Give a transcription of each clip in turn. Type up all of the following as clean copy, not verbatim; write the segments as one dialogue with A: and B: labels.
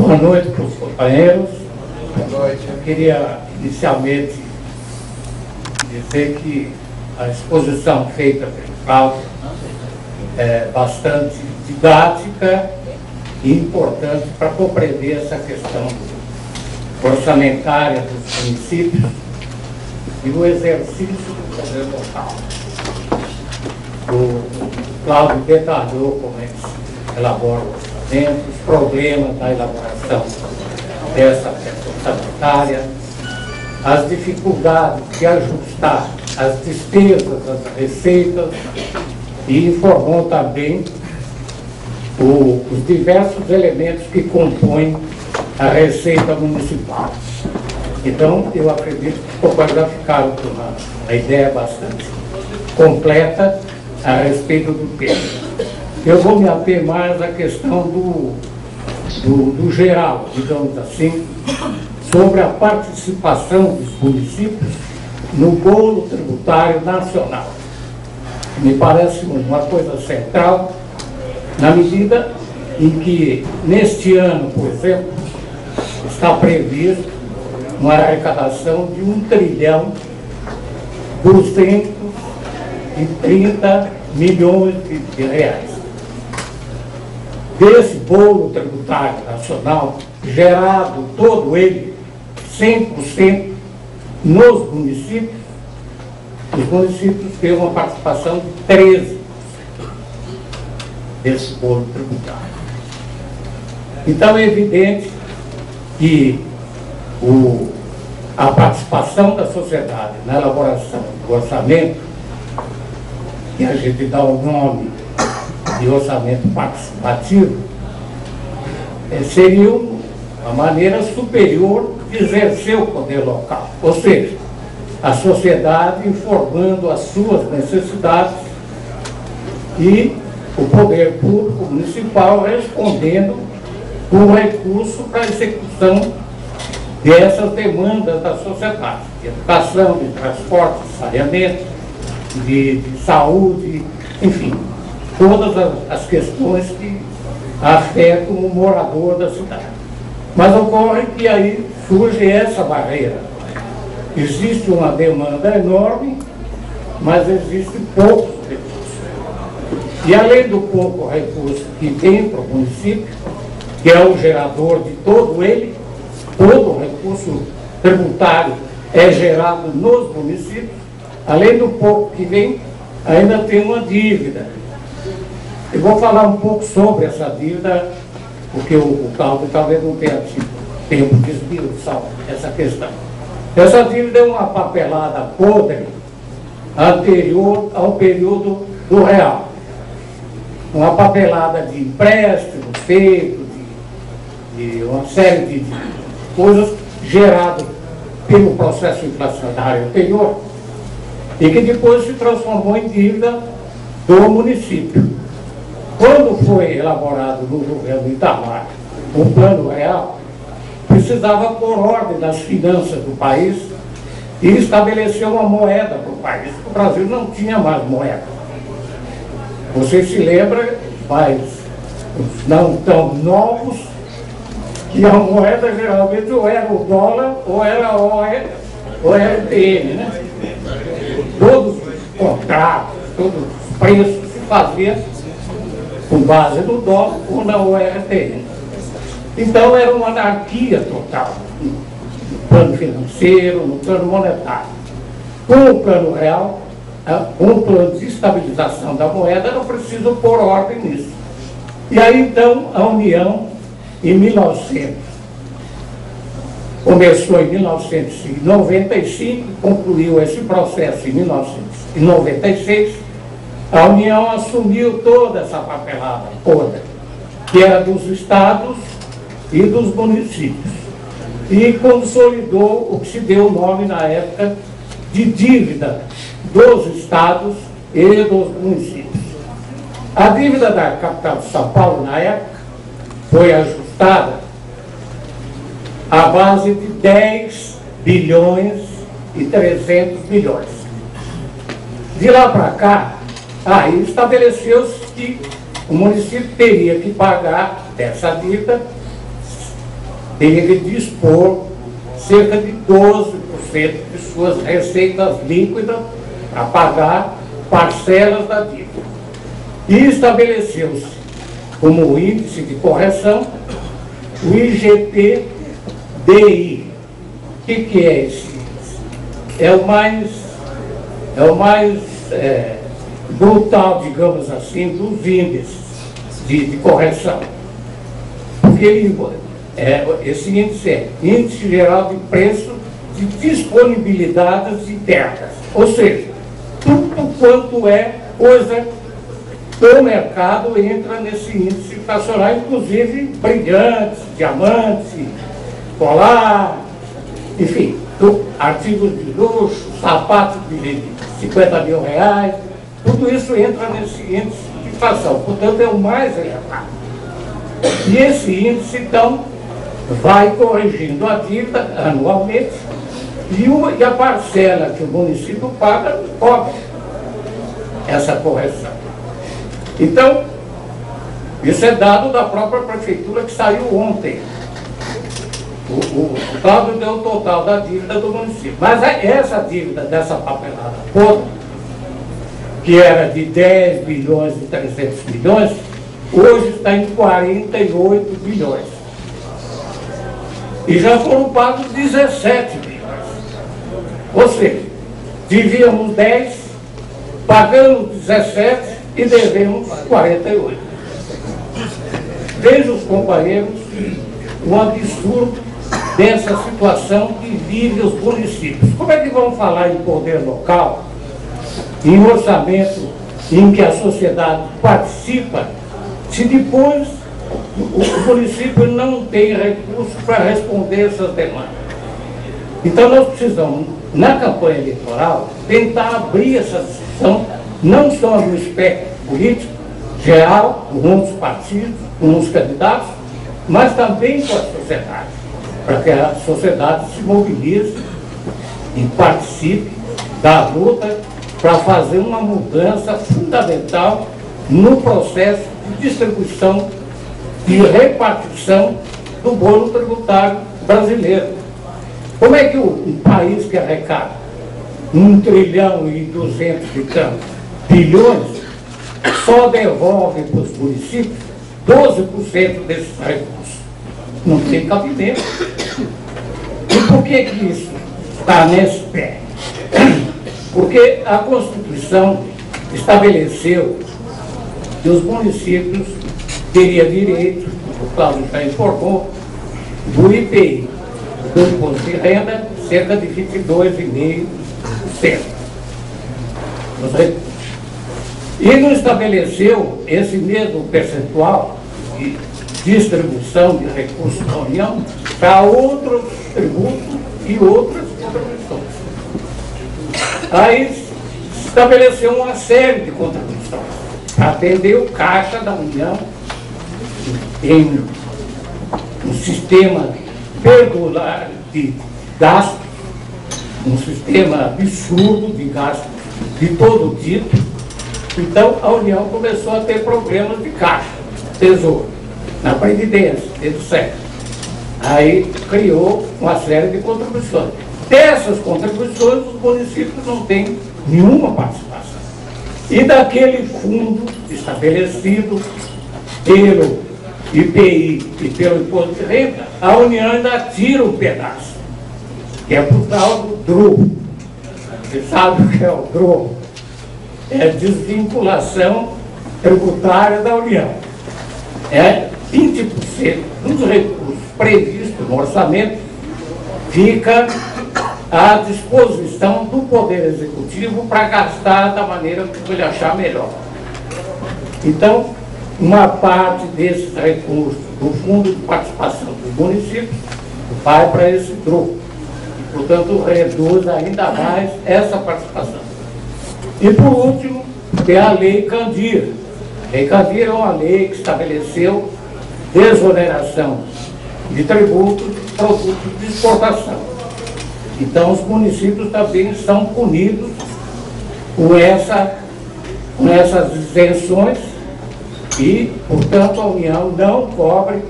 A: Boa noite para os companheiros.
B: Boa noite.
A: Eu queria inicialmente dizer que a exposição feita pelo Cláudio é bastante didática e importante para compreender essa questão orçamentária dos municípios e o exercício do poder local. O Cláudio detalhou como é que se elabora o orçamento, os problemas da elaboração dessa questão orçamentária, as dificuldades de ajustar as despesas, as receitas, e informou também os diversos elementos que compõem a receita municipal. Então, eu acredito que os companheiros já ficaram com uma ideia bastante completa a respeito do tema. Eu vou me ater mais à questão do geral, digamos assim, sobre a participação dos municípios no bolo tributário nacional. Me parece uma coisa central, na medida em que, neste ano, por exemplo, está previsto uma arrecadação de 1.230 bilhões de reais. Desse bolo tributário nacional, gerado todo ele, 100% nos municípios, os municípios têm uma participação de 13% desse bolo tributário. Então é evidente que a participação da sociedade na elaboração do orçamento, que a gente dá o nome de orçamento participativo, seria uma maneira superior de exercer o poder local. Ou seja, a sociedade informando as suas necessidades e o poder público municipal respondendo com recurso para a execução dessas demandas da sociedade, de educação, de transporte, de saneamento, de saúde, enfim, todas as questões que afetam o morador da cidade. Mas ocorre que aí surge essa barreira. Existe uma demanda enorme, mas existe poucos recursos. E além do pouco recurso que tem para o município, que é o gerador de todo ele, todo o recurso tributário é gerado nos municípios, além do pouco que vem, ainda tem uma dívida. Eu vou falar um pouco sobre essa dívida, porque o Cláudio talvez não tenha tido tempo de esmiuçar essa questão. Essa dívida é uma papelada podre anterior ao período do real. Uma papelada de empréstimos feitos, de uma série de coisas geradas pelo processo inflacionário anterior e que depois se transformou em dívida do município. Quando foi elaborado no governo Itamar o Plano Real, precisava pôr ordem nas finanças do país e estabelecer uma moeda para o país, porque o Brasil não tinha mais moeda. Você se lembra, mas não tão novos, que a moeda geralmente ou era o dólar ou era o RTM, né? Todos os contratos, todos os preços se faziam com base no dólar ou na ORTM. Então era uma anarquia total no plano financeiro, no plano monetário. Com o plano real, com o plano de estabilização da moeda, era preciso pôr ordem nisso. E aí então a União, em 1900, começou em 1995, concluiu esse processo em 1996, a União assumiu toda essa papelada toda, que era dos estados e dos municípios, e consolidou o que se deu o nome na época de dívida dos estados e dos municípios. A dívida da capital de São Paulo, na época, foi ajustada à base de 10 bilhões e 300 bilhões. De lá para cá, aí estabeleceu-se que o município teria que pagar dessa dívida teria que dispor cerca de 12% de suas receitas líquidas para pagar parcelas da dívida. E estabeleceu-se como índice de correção o IGP-DI. O que é esse índice? É o mais brutal, digamos assim, dos índices de correção. Porque esse índice é Índice Geral de Preço de Disponibilidades Internas. Ou seja, tudo quanto é coisa do mercado entra nesse índice inflacionário, inclusive brilhantes, diamantes, colar, enfim, artigos de luxo, sapatos de 50 mil reais, tudo isso entra nesse índice de inflação, portanto é o mais elevado. E esse índice, então, vai corrigindo a dívida anualmente e a parcela que o município paga cobre essa correção. Então, isso é dado da própria prefeitura que saiu ontem. O dado deu o total da dívida do município. Mas essa dívida dessa papelada toda, que era de 10 bilhões e 300 milhões, hoje está em 48 bilhões. E já foram pagos 17 bilhões. Ou seja, devíamos 10, pagamos 17 e devemos 48. Vejam os companheiros o absurdo dessa situação que vive os municípios. Como é que vão falar em poder local, em orçamento em que a sociedade participa, se depois o município não tem recursos para responder essas demandas? Então nós precisamos, na campanha eleitoral, tentar abrir essa discussão, não só no espectro político geral, com os partidos, com os candidatos, mas também com a sociedade, para que a sociedade se mobilize e participe da luta para fazer uma mudança fundamental no processo de distribuição e repartição do bolo tributário brasileiro. Como é que um país que arrecada 1 trilhão e 200 e tantos bilhões só devolve para os municípios 12% desses recursos? Não tem cabimento. E por que isso está nesse pé? Porque a Constituição estabeleceu que os municípios teriam direito, o Cláudio já informou, do IPI, do imposto de renda, cerca de 22,5%. E não estabeleceu esse mesmo percentual de distribuição de recursos da União para outros tributos e outras contribuições. Aí se estabeleceu uma série de contribuições para atender o caixa da União em um sistema perdular de gasto, um sistema absurdo de gasto de todo tipo. Então a União começou a ter problemas de caixa, tesouro, na Previdência, etc. Aí criou uma série de contribuições. Dessas contribuições, os municípios não têm nenhuma participação. E daquele fundo estabelecido pelo IPI e pelo imposto de renda, a União ainda tira um pedaço, que é por tal do DRU. Você sabe o que é o DRU? É desvinculação tributária da União. É 20% dos recursos previstos no orçamento fica à disposição do Poder Executivo para gastar da maneira que ele achar melhor. Então, uma parte desses recursos do Fundo de Participação dos Municípios vai para esse DRU. E, portanto, reduz ainda mais essa participação. E, por último, tem a Lei Candir. A Lei Candir é uma lei que estabeleceu desoneração de tributos de produtos de exportação. Então, os municípios também são punidos com essas isenções e, portanto, a União não cobre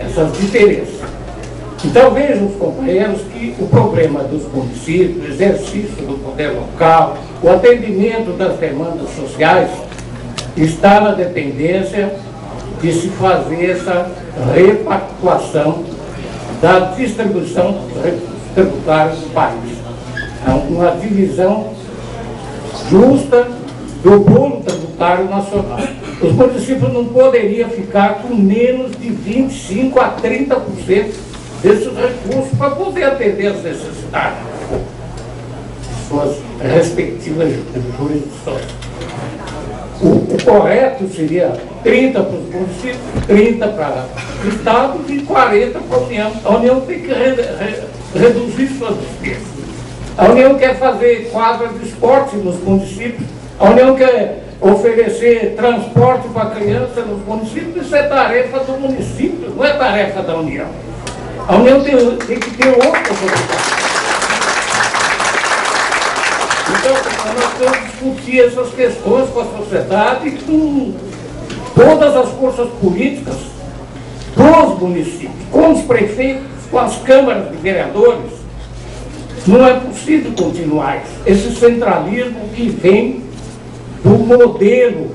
A: essas diferenças. Então vejam os companheiros que o problema dos municípios, o exercício do poder local, o atendimento das demandas sociais está na dependência de se fazer essa repactuação da distribuição dos recursos tributários do país. Uma divisão justa do bolo tributário nacional. Os municípios não poderiam ficar com menos de 25% a 30% desses recursos para poder atender as necessidades de suas respectivas jurisdições. O correto seria 30% para os municípios, 30% para o Estado e 40% para a União. A União tem que reduzir suas despesas. A União quer fazer quadras de esporte nos municípios, a União quer oferecer transporte para a criança nos municípios, isso é tarefa do município, não é tarefa da União. A União tem que ter outra oportunidade. Então, nós temos que discutir essas questões com a sociedade e com todas as forças políticas dos municípios, com os prefeitos, com as câmaras de vereadores. Não é possível continuar esse centralismo que vem do modelo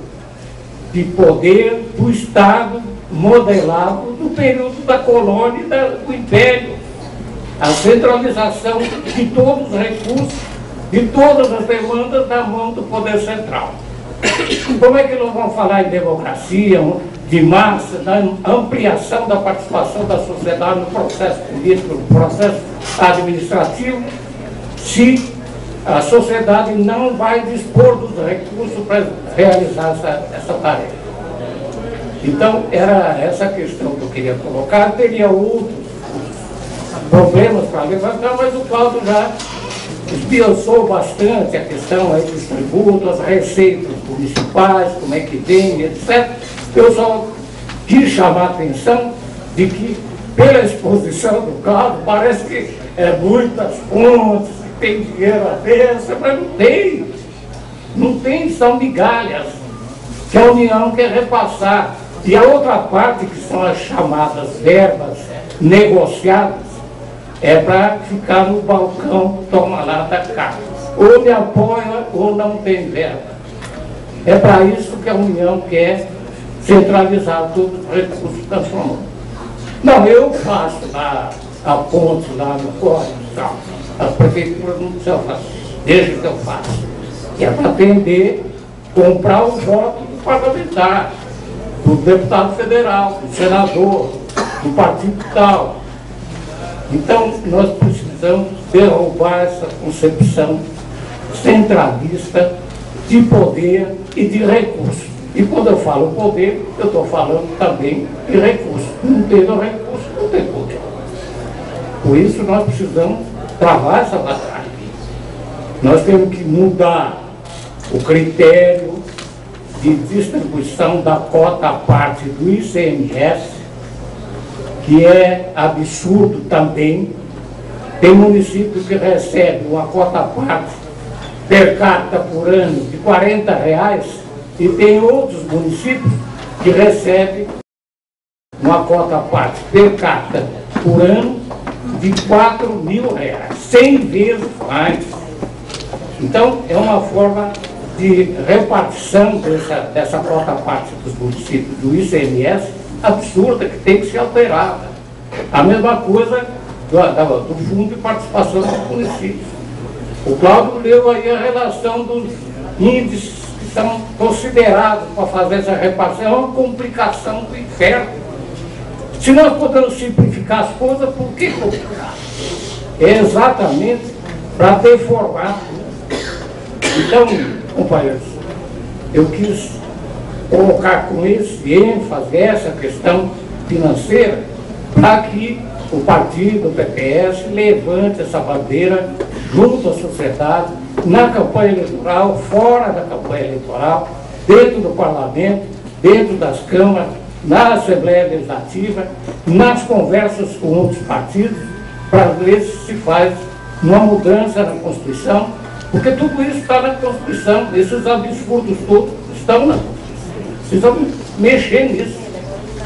A: de poder do Estado modelado do período da colônia e do Império. A centralização de todos os recursos, de todas as demandas na mão do poder central. Como é que nós vamos falar em democracia, de massa, da ampliação da participação da sociedade no processo político, no processo administrativo, se a sociedade não vai dispor dos recursos para realizar essa tarefa? Então, era essa questão que eu queria colocar. Teria outros problemas para levantar, mas o Cláudio já esmiuçou bastante a questão aí dos tributos, as receitas municipais, como é que vem, etc. Eu só quis chamar a atenção de que, pela exposição do Cláudio, parece que é muitas fontes, tem dinheiro a dessa, mas não tem, são migalhas que a União quer repassar. E a outra parte, que são as chamadas verbas negociadas, é para ficar no balcão, toma lá da casa. Ou me apoia ou não tem verba. É para isso que a União quer centralizar todos os recursos da sua mão. Não, eu faço lá a ponte lá no córrego, a prefeitura não precisa fazer, deixa que eu faço. Que é para atender, comprar o voto do parlamentar, do deputado federal, do senador, do partido tal. Então, nós precisamos derrubar essa concepção centralista de poder e de recurso. E quando eu falo poder, eu estou falando também de recurso. Não tendo recurso, não tem poder. Por isso, nós precisamos travar essa batalha. Nós temos que mudar o critério de distribuição da cota à parte do ICMS, que é absurdo também. Tem município que recebe uma cota à parte per capita por ano de R$40 e tem outros municípios que recebem uma cota à parte per capita por ano de R$4.000, 100 vezes mais. Então, é uma forma de repartição dessa cota à parte dos municípios do ICMS absurda, que tem que ser alterada. A mesma coisa do Fundo de Participação dos Municípios. O Cláudio leu aí a relação dos índices que são considerados para fazer essa repartição. É uma complicação do inferno. Se nós podemos simplificar as coisas, por que complicar? É exatamente para deformar. Então, companheiros, eu quis colocar com esse ênfase essa questão financeira para que o partido, o PPS, levante essa bandeira junto à sociedade, na campanha eleitoral, fora da campanha eleitoral, dentro do parlamento, dentro das câmaras, na Assembleia Legislativa, nas conversas com outros partidos, para ver se faz uma mudança na Constituição, porque tudo isso está na Constituição, esses absurdos todos estão na Constituição. Precisamos mexer nisso,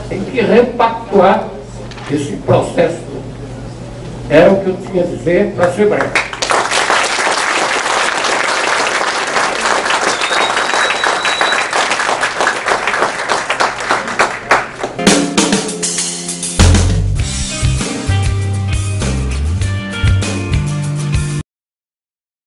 A: tem que repactuar esse processo todo. Era o que eu tinha a dizer, para ser breve.